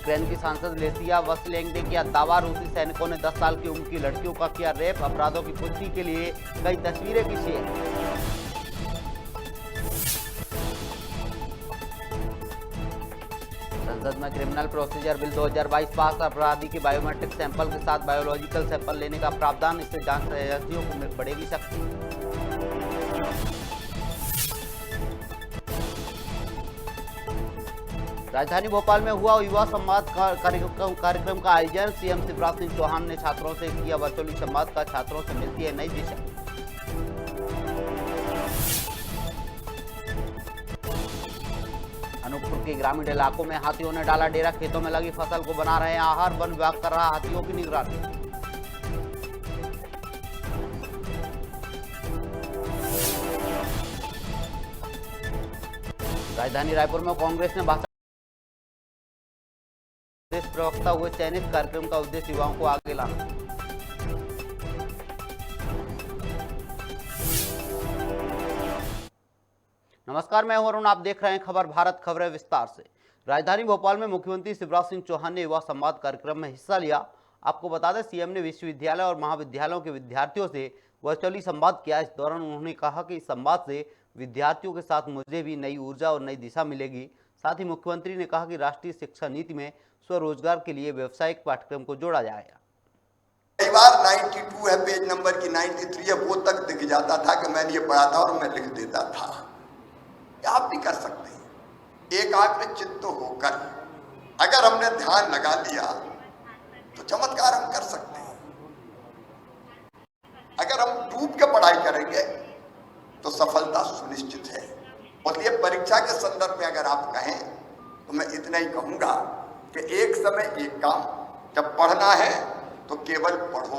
Ukraine की सांसद लेसिया वसलेंक ने किया दावा, रूसी सैनिकों ने 10 साल की उम्र की लड़कियों का किया रेप, अपराधों की पुष्टि के लिए कई तस्वीरें की शेयर। संसद में क्रिमिनल प्रोसीजर बिल 2022 पास, अपराधी के बायोमेट्रिक सैंपल के साथ बायोलॉजिकल सैंपल लेने का प्रावधान, इससे जांच एजेंसियों को बढ़ेगी शक्ति। राजधानी भोपाल में हुआ युवा संवाद कार्यक्रम का आयोजन, सीएम शिवराज सिंह चौहान ने छात्रों से किया वर्चुअली संवाद का, छात्रों से मिलती है नई दिशा। अनूपपुर के ग्रामीण इलाकों में हाथियों ने डाला डेरा, खेतों में लगी फसल को बना रहे हैं आहार, वन विभाग कर रहा हाथियों की निगरानी। राजधानी रायपुर में कांग्रेस ने भाषण प्रवक्ता हुए चयनित, कार्यक्रम का उद्देश्य युवाओं को आगे लाना। नमस्कार, मैं हूं अरुण, आप देख रहे हैं खबर भारत, खबरें विस्तार से। राजधानी भोपाल में मुख्यमंत्री शिवराज सिंह चौहान ने युवा संवाद कार्यक्रम में हिस्सा लिया। आपको बता दें, सीएम ने विश्वविद्यालय और महाविद्यालयों के विद्यार्थियों से वर्चुअली संवाद किया। इस दौरान उन्होंने कहा कि इस संवाद से विद्यार्थियों के साथ मुझे भी नई ऊर्जा और नई दिशा मिलेगी। साथ ही मुख्यमंत्री ने कहा कि राष्ट्रीय शिक्षा नीति में स्वरोजगार के लिए व्यावसायिक पाठ्यक्रम को जोड़ा जाएगा। कई बार 92 है पेज नंबर की 93 है, वो तक दिख जाता था कि मैंने ये पढ़ा था और मैं लिख देता था। आप भी कर सकते हैं एकाग्र चित्त होकर। अगर हमने ध्यान लगा लिया तो चमत्कार हम कर सकते हैं। अगर हम डूब के पढ़ाई करेंगे तो सफलता सुनिश्चित है। इसलिए परीक्षा के संदर्भ में अगर आप कहें तो मैं इतना ही कहूंगा कि एक समय एक काम, जब पढ़ना है तो केवल पढ़ो,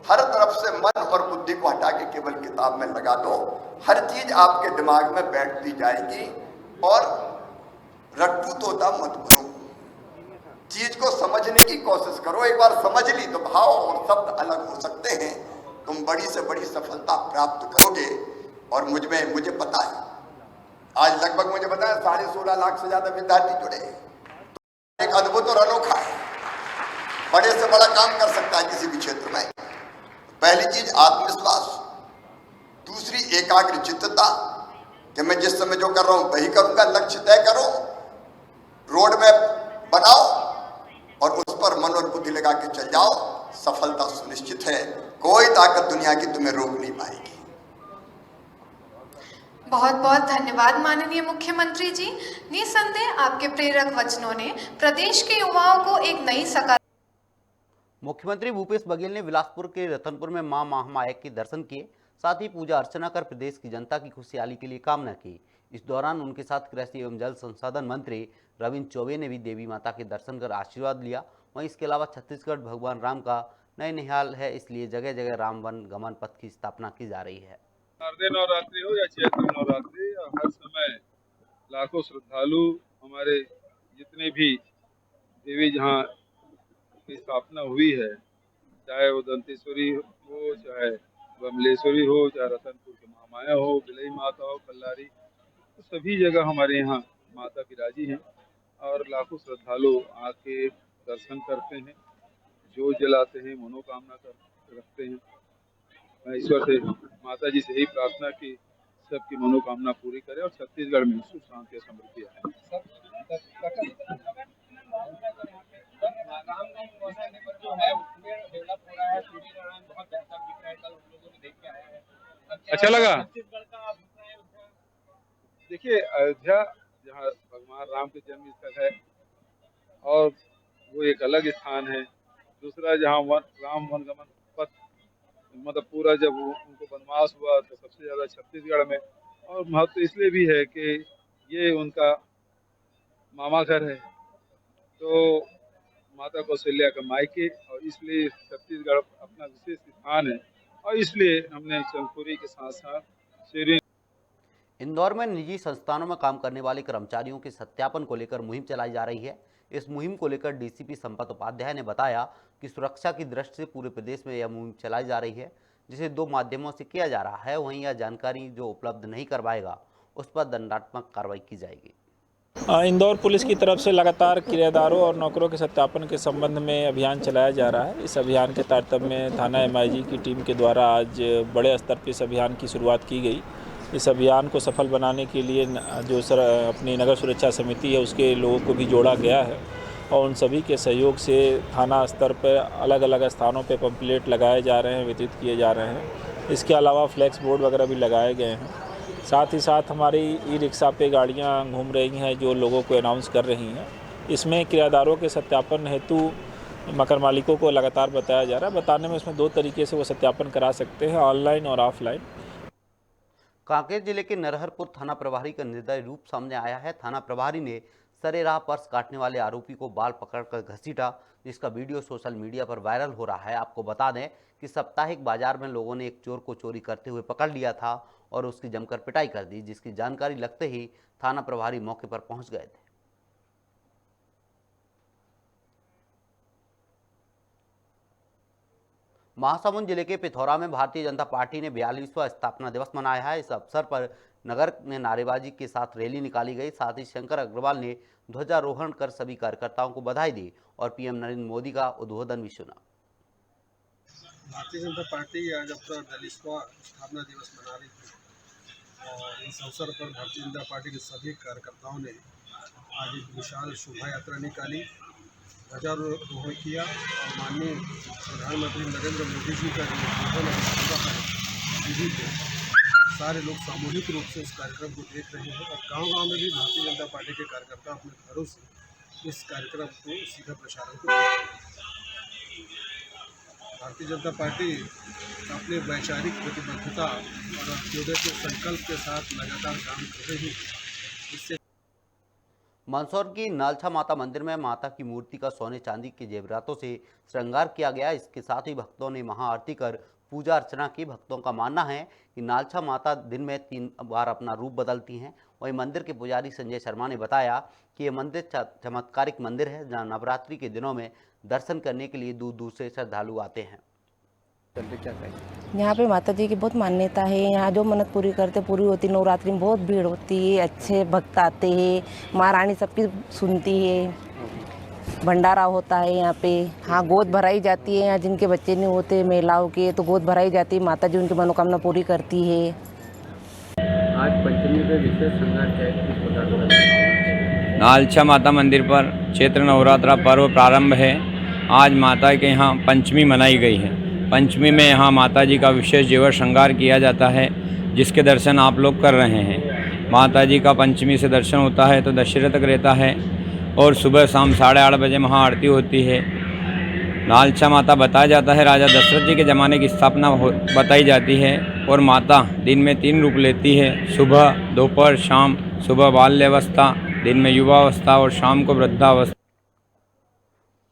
हर तरफ से मन और बुद्धि को हटा के केवल किताब में लगा दो। हर चीज आपके दिमाग में बैठती जाएगी और रट्टू तोता मत बनो। चीज को समझने की कोशिश करो। एक बार समझ ली तो भाव और शब्द अलग हो सकते हैं, तुम बड़ी से बड़ी सफलता प्राप्त करोगे। और मुझे पता है, आज लगभग मुझे पता है 16.5 लाख से ज्यादा विद्यार्थी जुड़े हैं। तो एक अद्भुत और अनोखा है, बड़े से बड़ा काम कर सकता है किसी भी क्षेत्र में। पहली चीज आत्मविश्वास, दूसरी एकाग्र चित्तता कि मैं जिस समय जो कर रहा हूं वही करूंगा। लक्ष्य तय करो, रोड मैप बनाओ और उस पर मन और बुद्धि लगा के चल जाओ। सफलता सुनिश्चित है, कोई ताकत दुनिया की तुम्हें रोक नहीं पाएगी। बहुत बहुत धन्यवाद माननीय मुख्यमंत्री जी। निसंदेह आपके प्रेरक वचनों ने प्रदेश के युवाओं को एक नई सकारात्मक। मुख्यमंत्री भूपेश बघेल ने बिलासपुर के रतनपुर में मां महामाया के दर्शन किए, साथ ही पूजा अर्चना कर प्रदेश की जनता की खुशहाली के लिए कामना की। इस दौरान उनके साथ कृषि एवं जल संसाधन मंत्री रविंद्र चौबे ने भी देवी माता के दर्शन कर आशीर्वाद लिया। वहीं इसके अलावा छत्तीसगढ़ भगवान राम का नए निहाल है, इसलिए जगह जगह राम वन गमन पथ की स्थापना की जा रही है। शारदीय नवरात्रि हो या चैत्र नवरात्रि, हर समय लाखों श्रद्धालु हमारे जितने भी देवी जहाँ की स्थापना हुई है, चाहे वो दंतेश्वरी हो, चाहे बमलेश्वरी हो, चाहे रतनपुर की महामाया हो, बिलई माता हो, कल्लारी, तो सभी जगह हमारे यहाँ माता विराजी हैं और लाखों श्रद्धालु आके दर्शन करते हैं, जोत जलाते हैं, मनोकामना रखते हैं। मैं ईश्वर से, माता जी से यही प्रार्थना की सबकी मनोकामना पूरी करे और छत्तीसगढ़ में सुख शांति और समृद्धि आए। अच्छा लगा। देखिए, अयोध्या जहाँ भगवान राम के जन्म स्थल है और वो एक अलग स्थान है। दूसरा जहाँ राम वनगमन पथ, मतलब पूरा जब उनको वनवास हुआ तो सबसे ज्यादा छत्तीसगढ़ में। और महत्व इसलिए भी है कि ये उनका मामा घर है, तो माता कौशल्या का मायके, और इसलिए छत्तीसगढ़ अपना विशेष स्थान है और इसलिए हमने चंदपुरी के साथ साथ श्री। इंदौर में निजी संस्थानों में काम करने वाले कर्मचारियों के सत्यापन को लेकर मुहिम चलाई जा रही है। इस मुहिम को लेकर डीसीपी संपत उपाध्याय ने बताया कि सुरक्षा की दृष्टि से पूरे प्रदेश में यह मुहिम चलाई जा रही है, जिसे 2 माध्यमों से किया जा रहा है। वहीं यह जानकारी जो उपलब्ध नहीं करवाएगा उस पर दंडात्मक कार्रवाई की जाएगी। इंदौर पुलिस की तरफ से लगातार किराएदारों और नौकरों के सत्यापन के संबंध में अभियान चलाया जा रहा है। इस अभियान के तारतम्य में थाना MIG की टीम के द्वारा आज बड़े स्तर पर इस अभियान की शुरुआत की गई। इस अभियान को सफल बनाने के लिए जो अपनी नगर सुरक्षा समिति है उसके लोगों को भी जोड़ा गया है और उन सभी के सहयोग से थाना स्तर पर अलग अलग स्थानों पर पंपलेट लगाए जा रहे हैं, वितरित किए जा रहे हैं। इसके अलावा फ्लैक्स बोर्ड वगैरह भी लगाए गए हैं। साथ ही साथ हमारी ई-रिक्शा पे गाड़ियां घूम रही हैं जो लोगों को अनाउंस कर रही हैं। इसमें किराएदारों के सत्यापन हेतु मकान मालिकों को लगातार बताया जा रहा है। बताने में इसमें 2 तरीके से वो सत्यापन करा सकते हैं, ऑनलाइन और ऑफलाइन। कांकेर जिले के नरहरपुर थाना प्रभारी का निर्दयी रूप सामने आया है। थाना प्रभारी ने सरेराह पर्स काटने वाले आरोपी को बाल पकड़कर घसीटा, जिसका वीडियो सोशल मीडिया पर वायरल हो रहा है। आपको बता दें कि साप्ताहिक बाजार में लोगों ने एक चोर को चोरी करते हुए पकड़ लिया था और उसकी जमकर पिटाई कर दी, जिसकी जानकारी लगते ही थाना प्रभारी मौके पर पहुंच गए थे। महासमुंद जिले के पिथौरा में भारतीय जनता पार्टी ने 42वां स्थापना दिवस मनाया है। इस अवसर पर नगर में नारेबाजी के साथ रैली निकाली गई। साथ ही शंकर अग्रवाल ने ध्वजारोहण कर सभी कार्यकर्ताओं को बधाई दी और पीएम नरेंद्र मोदी का उद्बोधन भी सुना। भारतीय जनता पार्टी आज अपना 42वां स्थापना दिवस मना रही थी और इस अवसर पर भारतीय जनता पार्टी के सभी कार्यकर्ताओं ने आज एक विशाल शोभा यात्रा निकाली, ध्वजारोहण किया और माननीय प्रधानमंत्री नरेंद्र मोदी जी का जो उद्बोधन अभी चल रहा है टीवी पे, सारे लोग सामूहिक रूप से इस कार्यक्रम को देख रहे हैं और गांव-गांव में भी भारतीय जनता पार्टी के कार्यकर्ता अपने घरों से इस कार्यक्रम को सीधा प्रसारण को देख रहे हैं। भारतीय जनता पार्टी अपने वैचारिक प्रतिबद्धता और अंत्योदय के संकल्प के साथ लगातार काम कर रही है। इससे मंदसौर की नालछा माता मंदिर में माता की मूर्ति का सोने चांदी के जेवरातों से श्रृंगार किया गया। इसके साथ ही भक्तों ने महाआरती कर पूजा अर्चना की। भक्तों का मानना है कि नालछा माता दिन में 3 बार अपना रूप बदलती हैं। वहीं मंदिर के पुजारी संजय शर्मा ने बताया कि ये मंदिर चमत्कारिक मंदिर है, जहां नवरात्रि के दिनों में दर्शन करने के लिए दूर दूर से श्रद्धालु आते हैं। यहाँ पे माता जी की बहुत मान्यता है। यहाँ जो मन्नत पूरी करते पूरी होती है। नवरात्रि में बहुत भीड़ होती है, अच्छे भक्त आते हैं, माँ रानी सबकी सुनती है, भंडारा होता है यहाँ पे। हाँ, गोद भराई जाती है। यहाँ जिनके बच्चे नहीं होते महिलाओं के तो गोद भराई जाती है, माता जी उनकी मनोकामना पूरी करती है। आज पंचमी पे विशेष श्रृंगार नालछा माता मंदिर पर चैत्र नवरात्रा पर्व प्रारंभ है। आज माता के यहाँ पंचमी मनाई गई है। पंचमी में यहाँ माता जी का विशेष जेवर श्रृंगार किया जाता है, जिसके दर्शन आप लोग कर रहे हैं। माता जी का पंचमी से दर्शन होता है तो दशहरे तक रहता है और सुबह शाम 8:30 बजे महाआरती होती है। नालछा माता बताया जाता है राजा दशरथ जी के ज़माने की स्थापना बताई जाती है और माता दिन में 3 रूप लेती है, सुबह, दोपहर, शाम। सुबह बाल्यावस्था, दिन में युवावस्था और शाम को वृद्धावस्था।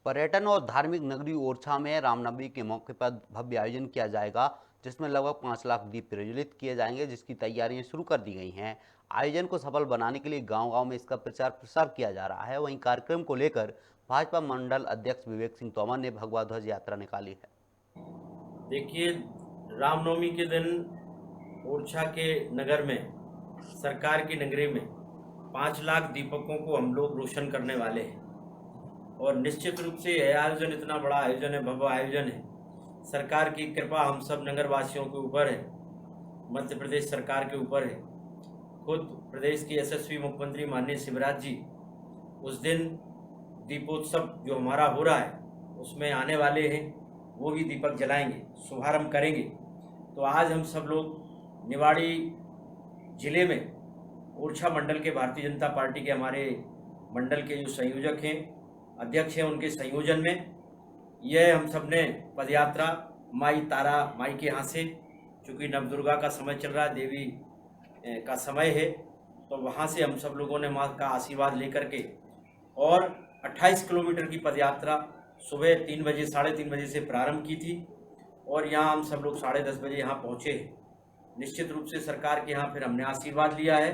पर्यटन और धार्मिक नगरी ओरछा में रामनवमी के मौके पर भव्य आयोजन किया जाएगा, जिसमें लगभग 5 लाख दीप प्रज्वलित किए जाएंगे, जिसकी तैयारियां शुरू कर दी गई हैं। आयोजन को सफल बनाने के लिए गांव-गांव में इसका प्रचार प्रसार किया जा रहा है। वहीं कार्यक्रम को लेकर भाजपा मंडल अध्यक्ष विवेक सिंह तोमर ने भगवा ध्वज यात्रा निकाली है। देखिए, रामनवमी के दिन ओरछा के नगर में, सरकार की नगरी में 5 लाख दीपकों को हम लोग रोशन करने वाले हैं और निश्चित रूप से यह आयोजन इतना बड़ा आयोजन है, भव्य आयोजन है। सरकार की कृपा हम सब नगरवासियों के ऊपर है, मध्य प्रदेश सरकार के ऊपर है। खुद प्रदेश के यशस्वी मुख्यमंत्री माननीय शिवराज जी उस दिन दीपोत्सव जो हमारा हो रहा है उसमें आने वाले हैं, वो भी दीपक जलाएंगे, शुभारंभ करेंगे। तो आज हम सब लोग निवाड़ी जिले में ओरछा मंडल के भारतीय जनता पार्टी के हमारे मंडल के जो संयोजक हैं, अध्यक्ष हैं, उनके संयोजन में यह हम सब ने पदयात्रा माई तारा माई के यहाँ से, चूँकि नवदुर्गा का समय चल रहा है, देवी का समय है, तो वहाँ से हम सब लोगों ने माँ का आशीर्वाद लेकर के और 28 किलोमीटर की पदयात्रा सुबह 3 बजे 3:30 बजे से प्रारंभ की थी और यहाँ हम सब लोग 10:30 बजे यहाँ पहुँचे हैं। निश्चित रूप से सरकार के यहाँ फिर हमने आशीर्वाद लिया है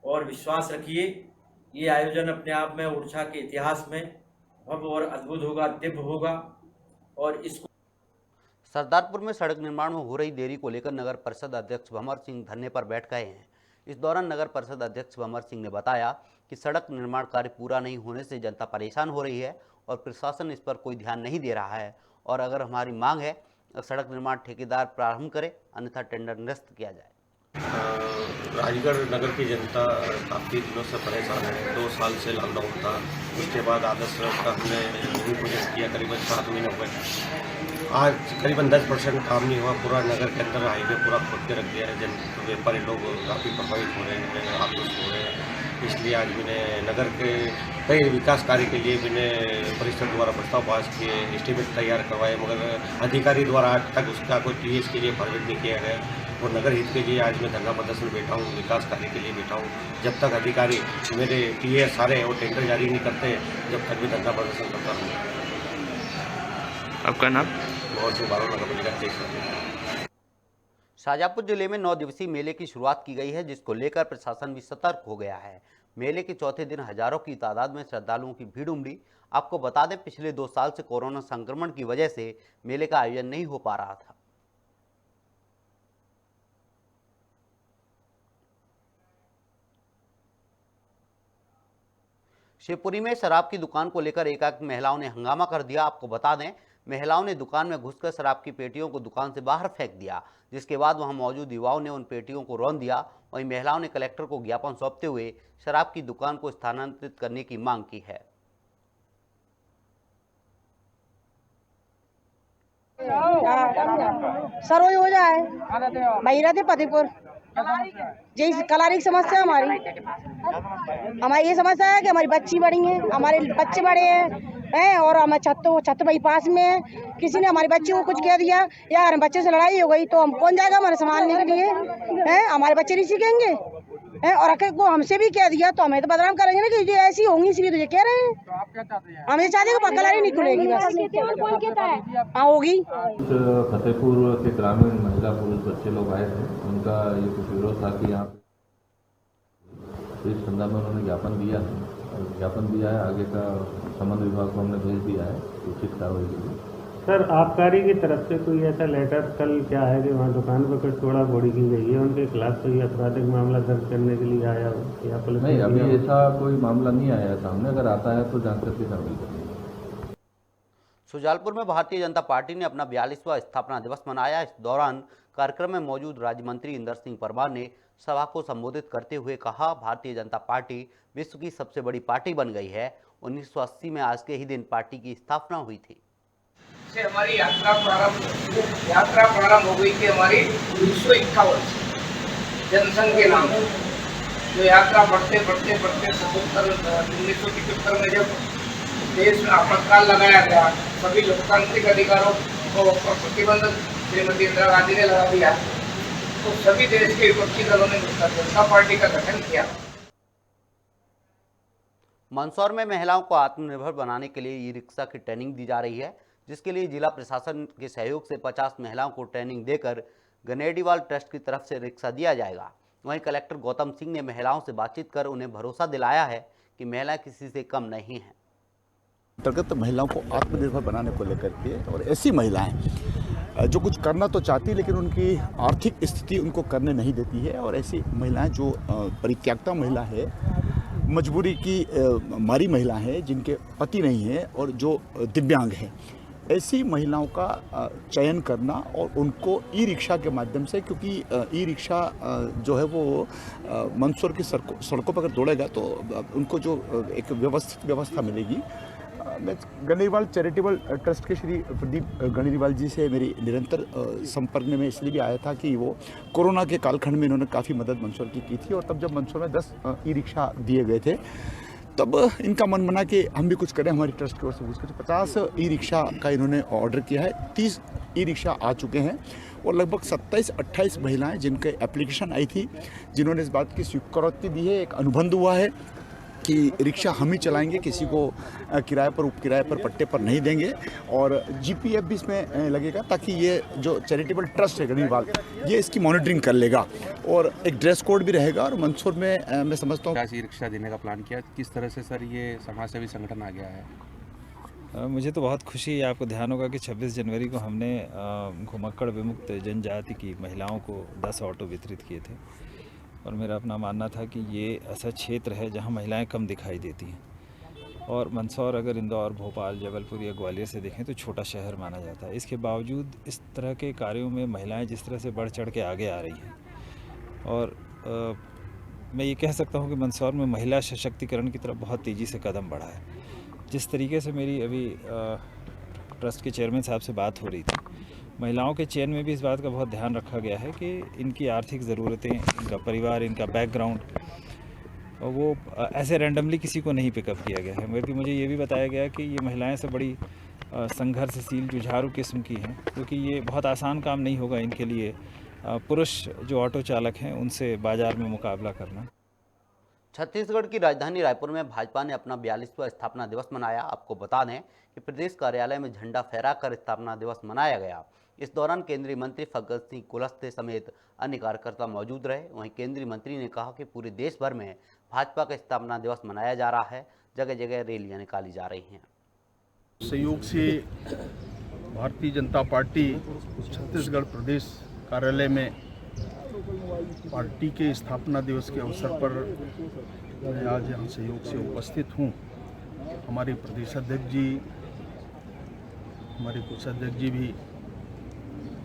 और विश्वास रखिए ये आयोजन अपने आप में ओरछा के इतिहास में भव्य और अद्भुत होगा, दिव्य होगा। और इसको सरदारपुर में सड़क निर्माण में हो रही देरी को लेकर नगर परिषद अध्यक्ष भंवर सिंह धरने पर बैठ गए हैं। इस दौरान नगर परिषद अध्यक्ष भंवर सिंह ने बताया कि सड़क निर्माण कार्य पूरा नहीं होने से जनता परेशान हो रही है और प्रशासन इस पर कोई ध्यान नहीं दे रहा है, और अगर हमारी मांग है सड़क निर्माण ठेकेदार प्रारंभ करे, अन्यथा टेंडर निरस्त किया जाए। राजगढ़ नगर की जनता काफ़ी दिनों से परेशान है। 2 साल से लॉकडाउन था, उसके बाद आदर्श सड़क का हमने भूमि पूजन किया, करीबन 7 महीने हो गए। आज करीबन 10% काम नहीं हुआ। पूरा नगर के अंदर हाईवे पूरा खोद के रख दिया है। व्यापारी लोग काफ़ी प्रभावित हो रहे हैं, आक्रोश हो रहे हैं। इसलिए आज मैंने नगर के कई विकास कार्य के लिए मैंने परिषद द्वारा प्रस्ताव पास किए, एस्टीमेट तैयार करवाए, मगर अधिकारी द्वारा आज तक उसका कोई टीएस के लिए फॉरवर्ड नहीं किया गया। और नगर हित के लिए आज मैं धरना प्रदर्शन बैठा हूँ, विकास कार्य के लिए बैठा हूँ। जब तक अधिकारी मेरे टीएस सारे और टेंडर जारी नहीं करते, जब तक भी धरना प्रदर्शन करता हूँ। आपका नाम? बहुत से बारों नगर पालिका अध्यक्ष। शाहजहाँपुर जिले में 9 दिवसीय मेले की शुरुआत की गई है, जिसको लेकर प्रशासन भी सतर्क हो गया है। मेले के चौथे दिन हजारों की तादाद में श्रद्धालुओं की भीड़ उमड़ी। आपको बता दें, पिछले 2 साल से कोरोना संक्रमण की वजह से मेले का आयोजन नहीं हो पा रहा था। शिवपुरी में शराब की दुकान को लेकर एकाएक महिलाओं ने हंगामा कर दिया। आपको बता दें, महिलाओं ने दुकान में घुसकर शराब की पेटियों को दुकान से बाहर फेंक दिया, जिसके बाद वहां मौजूद युवाओं ने उन पेटियों को रौंद दिया। वहीं महिलाओं ने कलेक्टर को ज्ञापन सौंपते हुए शराब की दुकान को स्थानांतरित करने की मांग की है। सरोज हो जाए महिला थे फतेहपुर जी। कलारी की समस्या हमारी ये समस्या है कि हमारी बच्ची बड़ी हैं, हमारे बच्चे बड़े हैं और हमारे छत भाई पास में है। किसी ने हमारे बच्चे को कुछ कह दिया या हमारे बच्चे से लड़ाई हो गई तो हम कौन जाएगा हमारे संभालने के लिए? हमारे बच्चे नहीं सीखेंगे और अगर को हमसे भी कह दिया तो हमें तो बदनाम करेंगे ना कि ये ऐसी होंगी, इसलिए तुझे कह रहे हैं। तो आप क्या चाहते हैं? हम ये चाहते हैं कि कलारी नहीं खुलेगी, बस हाँ होगी। फतेहपुर के ग्रामीण महिला पुरुष बच्चे लोग आए थे, उनका ये कुछ विरोध था कि यहाँ इस संदर्भ में उन्होंने ज्ञापन दिया है। आगे का संबंध विभाग को हमने भेज दिया है उचित कार्रवाई के लिए। सर, आबकारी की तरफ से कोई ऐसा लेटर कल क्या है कि वहाँ दुकान पर कुछ तोड़ा फोड़ी की गई है, उनके खिलाफ कोई आपराधिक मामला दर्ज करने के लिए आया हो या पुलिस? नहीं, अभी ऐसा कोई मामला नहीं आया है सामने। अगर आता है तो जांच करके कार्रवाई करेंगे। शुजालपुर में भारतीय जनता पार्टी ने अपना 42वां स्थापना दिवस मनाया। इस दौरान कार्यक्रम में मौजूद राज्य मंत्री इंदर सिंह परमार ने सभा को संबोधित करते हुए कहा, भारतीय जनता पार्टी विश्व की सबसे बड़ी पार्टी बन गई है। 1980 में आज के ही दिन पार्टी की स्थापना हुई थी। से हमारी यात्रा प्रारंभ हो गई थी हमारी 1951 जनसंघ के नाम पर। जो यात्रा बढ़ते 1975 में जब देश में आपातकाल लगाया गया, सभी लोकतांत्रिक अधिकारों को प्रतिबंध श्रीमती इंदिरा गांधी ने लगा दिया, तो सभी देश के विपक्षी दलों ने जनता पार्टी का गठन किया। मंदसौर में महिलाओं को आत्मनिर्भर बनाने के लिए ई रिक्शा की ट्रेनिंग दी जा रही है, जिसके लिए जिला प्रशासन के सहयोग से 50 महिलाओं को ट्रेनिंग देकर गनेडीवाल ट्रस्ट की तरफ से रिक्शा दिया जाएगा। वहीं कलेक्टर गौतम सिंह ने महिलाओं से बातचीत कर उन्हें भरोसा दिलाया है कि महिलाएं किसी से कम नहीं हैं। अंतर्गत महिलाओं को आत्मनिर्भर बनाने को लेकर के, और ऐसी महिलाएं जो कुछ करना तो चाहती है लेकिन उनकी आर्थिक स्थिति उनको करने नहीं देती है, और ऐसी महिलाएं जो परित्यागता महिला है, मजबूरी की मारी महिला है, जिनके पति नहीं है और जो दिव्यांग है, ऐसी महिलाओं का चयन करना और उनको ई रिक्शा के माध्यम से, क्योंकि ई रिक्शा जो है वो मंदसौर की सड़कों पर अगर दौड़ेगा तो उनको जो एक व्यवस्थित व्यवस्था मिलेगी। मैं गनेडीवाल चैरिटेबल ट्रस्ट के श्री प्रदीप गनेडीवाल जी से मेरी निरंतर संपर्क में मैं इसलिए भी आया था कि वो कोरोना के कालखंड में इन्होंने काफ़ी मदद मंदसौर की थी, और तब जब मंदसौर में 10 ई रिक्शा दिए गए थे तब इनका मन बना कि हम भी कुछ करें हमारी ट्रस्ट की ओर से। उसके 50 ई रिक्शा का इन्होंने ऑर्डर किया है। 30 ई रिक्शा आ चुके हैं और लगभग 27-28 महिलाएं जिनके एप्लीकेशन आई थी, जिन्होंने इस बात की स्वीकृति दी है, एक अनुबंध हुआ है कि रिक्शा हम ही चलाएंगे, किसी को किराए पर उपकिराए पर पट्टे पर नहीं देंगे, और जीपीएफ भी इसमें लगेगा ताकि ये जो चैरिटेबल ट्रस्ट है गनेडीवाल, ये इसकी मॉनिटरिंग कर लेगा, और एक ड्रेस कोड भी रहेगा। और मंदसौर में मैं समझता हूँ ई रिक्शा देने का प्लान किया, किस तरह से सर ये समाजसेवी संगठन आ गया है? मुझे तो बहुत खुशी है। आपको ध्यान होगा कि 26 जनवरी को हमने घुमक्कड़ विमुक्त जनजाति की महिलाओं को 10 ऑटो वितरित किए थे, और मेरा अपना मानना था कि ये ऐसा क्षेत्र है जहाँ महिलाएं कम दिखाई देती हैं। और मंदसौर अगर इंदौर, भोपाल, जबलपुर या ग्वालियर से देखें तो छोटा शहर माना जाता है। इसके बावजूद इस तरह के कार्यों में महिलाएं जिस तरह से बढ़ चढ़ के आगे आ रही हैं, और मैं ये कह सकता हूँ कि मंदसौर में महिला सशक्तिकरण की तरफ बहुत तेज़ी से कदम बढ़ा है। जिस तरीके से मेरी अभी ट्रस्ट के चेयरमैन साहब से बात हो रही थी, महिलाओं के चयन में भी इस बात का बहुत ध्यान रखा गया है कि इनकी आर्थिक ज़रूरतें, इनका परिवार, इनका बैकग्राउंड, और वो ऐसे रैंडमली किसी को नहीं पिकअप किया गया है। बल्कि मुझे ये भी बताया गया कि ये महिलाएं सब बड़ी संघर्षशील, जुझारू किस्म की हैं, क्योंकि ये बहुत आसान काम नहीं होगा इनके लिए पुरुष जो ऑटो चालक हैं उनसे बाज़ार में मुकाबला करना। छत्तीसगढ़ की राजधानी रायपुर में भाजपा ने अपना 42वां स्थापना दिवस मनाया। आपको बता दें कि प्रदेश कार्यालय में झंडा फहराकर स्थापना दिवस मनाया गया। इस दौरान केंद्रीय मंत्री फग्गन सिंह कुलस्ते समेत अन्य कार्यकर्ता मौजूद रहे। वहीं केंद्रीय मंत्री ने कहा कि पूरे देश भर में भाजपा का स्थापना दिवस मनाया जा रहा है, जगह जगह रैलियां निकाली जा रही हैं। सहयोग से भारतीय जनता पार्टी छत्तीसगढ़ प्रदेश कार्यालय में पार्टी के स्थापना दिवस के अवसर पर मैं आज यहाँ सहयोग से उपस्थित हूँ। हमारे प्रदेश अध्यक्ष जी, हमारे कोषाध्यक्ष जी भी,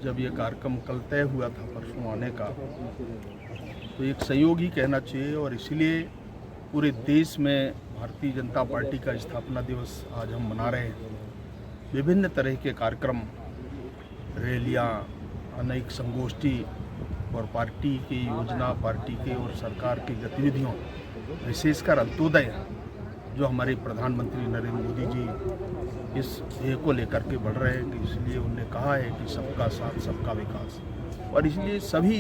जब ये कार्यक्रम कल तय हुआ था परसों आने का, तो एक सहयोग ही कहना चाहिए, और इसलिए पूरे देश में भारतीय जनता पार्टी का स्थापना दिवस आज हम मना रहे हैं। विभिन्न तरह के कार्यक्रम, रैलियाँ, अनेक संगोष्ठी और पार्टी की योजना, पार्टी के और सरकार की गतिविधियों, विशेषकर अंत्योदय, जो हमारे प्रधानमंत्री नरेंद्र मोदी जी इस ध्येय को लेकर के बढ़ रहे हैं, कि इसलिए उन्होंने कहा है कि सबका साथ सबका विकास, और इसलिए सभी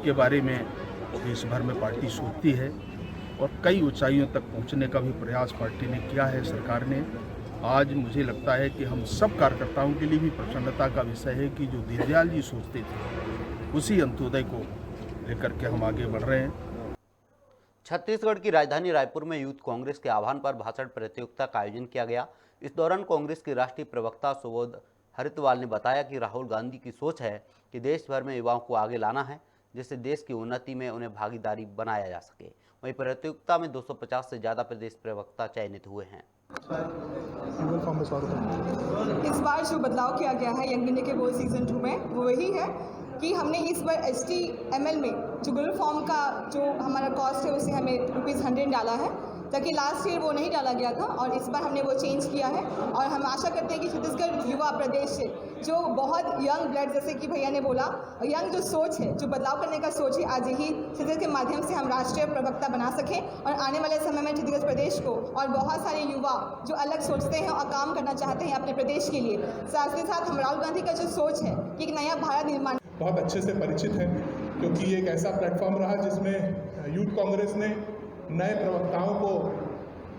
के बारे में देश भर में पार्टी सोचती है और कई ऊंचाइयों तक पहुंचने का भी प्रयास पार्टी ने किया है, सरकार ने। आज मुझे लगता है कि हम सब कार्यकर्ताओं के लिए भी प्रसन्नता का विषय है कि जो दीनदयाल जी सोचते थे, उसी अंत्योदय को लेकर के हम आगे बढ़ रहे हैं। छत्तीसगढ़ की राजधानी रायपुर में यूथ कांग्रेस के आह्वान पर भाषण प्रतियोगिता का आयोजन किया गया। इस दौरान कांग्रेस के राष्ट्रीय प्रवक्ता सुबोध हरितवाल ने बताया कि राहुल गांधी की सोच है कि देश भर में युवाओं को आगे लाना है, जिससे देश की उन्नति में उन्हें भागीदारी बनाया जा सके। वहीं प्रतियोगिता में 250 से ज़्यादा प्रदेश प्रवक्ता चयनित हुए हैं। इस बार जो बदलाव किया गया है यंग इंडिया के गोल सीजन 2 में, वो वही है कि हमने इस बार HTML में जो गुगल फॉर्म का जो हमारा कॉस्ट है उसे हमें ₹100 डाला है, ताकि लास्ट ईयर वो नहीं डाला गया था, और इस बार हमने वो चेंज किया है। और हम आशा करते हैं कि छत्तीसगढ़ युवा प्रदेश से जो बहुत यंग ब्लड, जैसे कि भैया ने बोला, यंग जो सोच है, जो बदलाव करने का सोच है, आज ही छत्तीसगढ़ के माध्यम से हम राष्ट्रीय प्रवक्ता बना सकें, और आने वाले समय में छत्तीसगढ़ प्रदेश को और बहुत सारे युवा जो अलग सोचते हैं और काम करना चाहते हैं अपने प्रदेश के लिए, साथ ही साथ हम राहुल गांधी का जो सोच है कि एक नया भारत निर्माण बहुत अच्छे से परिचित हैं, क्योंकि ये एक ऐसा प्लेटफॉर्म रहा जिसमें यूथ कांग्रेस ने नए प्रवक्ताओं को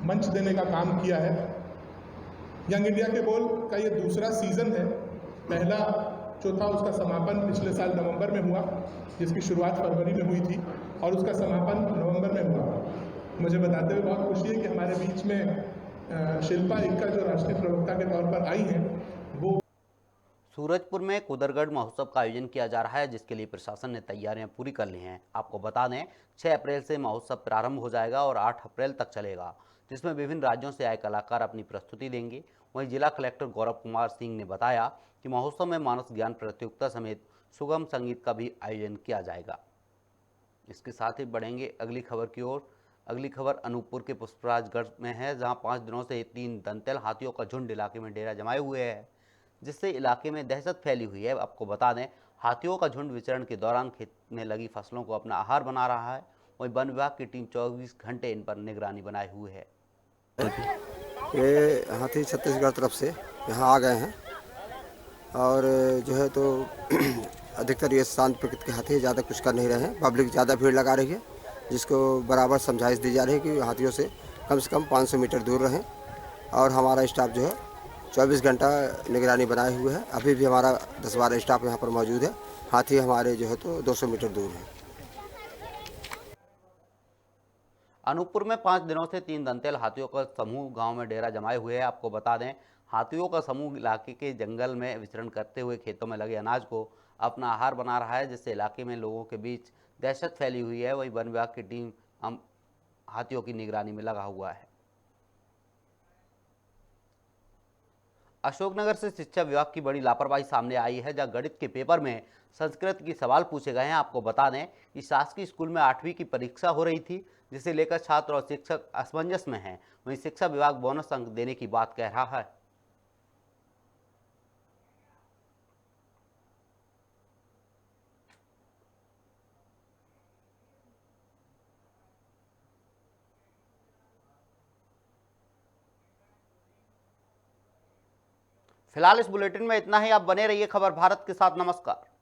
मंच देने का काम किया है। यंग इंडिया के बोल का ये दूसरा सीज़न है। पहला जो था उसका समापन पिछले साल नवंबर में हुआ, जिसकी शुरुआत फरवरी में हुई थी, और उसका समापन नवंबर में हुआ। मुझे बताते हुए बहुत खुशी है कि हमारे बीच में शिल्पा इक्का जो राष्ट्रीय प्रवक्ता के तौर पर आई हैं, वो सूरजपुर में कुदरगढ़ महोत्सव का आयोजन किया जा रहा है, जिसके लिए प्रशासन ने तैयारियां पूरी कर ली हैं। आपको बता दें 6 अप्रैल से महोत्सव प्रारंभ हो जाएगा और 8 अप्रैल तक चलेगा, जिसमें विभिन्न राज्यों से आए कलाकार अपनी प्रस्तुति देंगे। वहीं जिला कलेक्टर गौरव कुमार सिंह ने बताया कि महोत्सव में मानस ज्ञान प्रतियोगिता समेत सुगम संगीत का भी आयोजन किया जाएगा। इसके साथ ही बढ़ेंगे अगली खबर की ओर। अगली खबर अनूपपुर के पुष्पराजगढ़ में है, जहाँ 5 दिनों से 3 दंतैल हाथियों का झुंड इलाके में डेरा जमाए हुए है, जिससे इलाके में दहशत फैली हुई है। आपको बता दें हाथियों का झुंड विचरण के दौरान खेत में लगी फसलों को अपना आहार बना रहा है। वहीं वन विभाग की टीम 24 घंटे इन पर निगरानी बनाए हुए है। ये हाथी छत्तीसगढ़ तरफ से यहाँ आ गए हैं, और जो है तो अधिकतर ये शांत प्रकृति के हाथी ज़्यादा कुछ कर नहीं रहे हैं। पब्लिक ज़्यादा भीड़ लगा रही है, जिसको बराबर समझाइश दी जा रही है कि हाथियों से कम 500 मीटर दूर रहें। और हमारा स्टाफ जो है 24 घंटा निगरानी बनाए हुए है। अभी भी हमारा 10-12 स्टाफ यहाँ पर मौजूद है। हाथी हमारे जो है तो 200 मीटर दूर है। अनूपपुर में 5 दिनों से 3 दंतैल हाथियों का समूह गांव में डेरा जमाए हुए है। आपको बता दें हाथियों का समूह इलाके के जंगल में विचरण करते हुए खेतों में लगे अनाज को अपना आहार बना रहा है, जिससे इलाके में लोगों के बीच दहशत फैली हुई है। वहीं वन विभाग की टीम हाथियों की निगरानी में लगा हुआ है। अशोकनगर से शिक्षा विभाग की बड़ी लापरवाही सामने आई है, जहां गणित के पेपर में संस्कृत की सवाल पूछे गए हैं। आपको बता दें कि शासकीय स्कूल में 8वीं की परीक्षा हो रही थी, जिसे लेकर छात्र और शिक्षक असमंजस में हैं। वहीं शिक्षा विभाग बोनस अंक देने की बात कह रहा है। फिलहाल इस बुलेटिन में इतना ही। आप बने रहिए खबर भारत के साथ। नमस्कार।